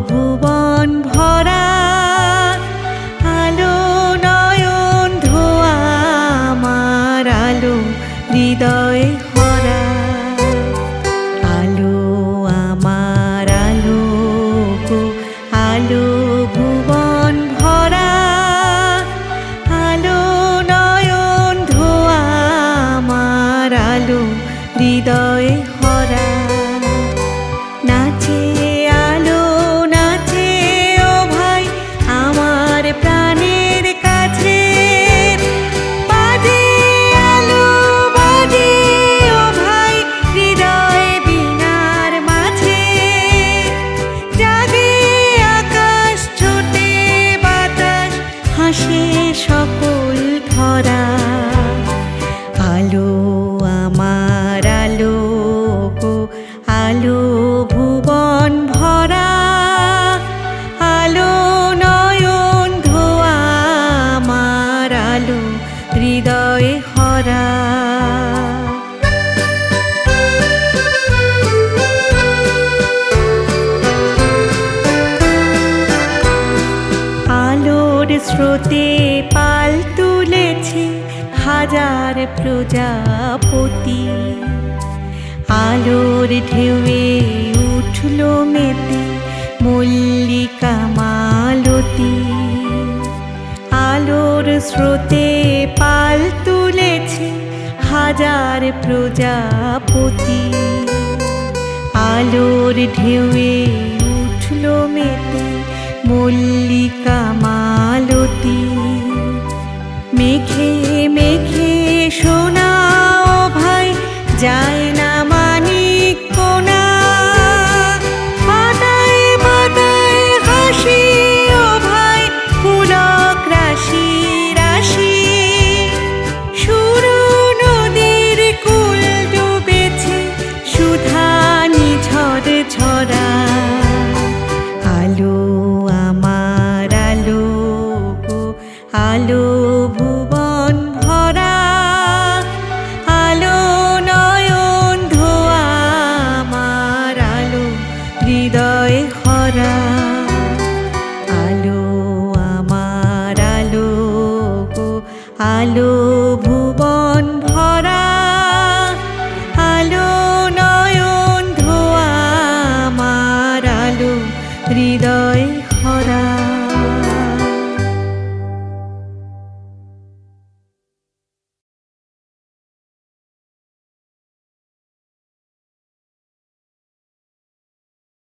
ভুবন ভরা, আলো নয়ন ধোয়া আমার আলো হৃদয় ভরা। আলো আমার আলো গো, আলো ভুবন ভরা, আলো নয়ন ধোয়া আমার আলো হৃদয় ভরা। নাচে আলো নাচে ও ভাই আমার প্রাণের কাছে, বাজে আলো বাজে ও ভাই হৃদয় বীণার মাঝে। জাগে আকাশ ছোটে বাতাস হাসে সকল ধরা। আলো আমার আলো গো, আলো ভুবন ভরা, আলো নয়ন ধোয়া আমার আলো হৃদয় ভরা। আলোর স্রোতে পাল তুলেছে হাজার প্রজাপতি, আলোর ঢেউয়ে উঠল মেতে মল্লিকা মালতী। আলোর স্রোতে পাল তুলেছে হাজার প্রজাপতি, আলোর ঢেউয়ে উঠল মেতে মল্লিকা মালতী। মেঘে মেঘে সোনা ও ভাই যায় না মানিক কোনা, পাতায় পাতায় হাসি ও ভাই পুলক রাশি রাশি। শুরু নদীর কুল ডুবেছে সুধা নিঝড় ঝরা। আলো আমার আলো গো, আলো ভুবন ভরা, আলো নয়ন ধোয়া আমার আলো হৃদয় ভরা। আলো আমার আলো গো, আলো ভুবন ভরা, আলো নয়ন ধোয়া আমার আলো হৃদয় ভরা।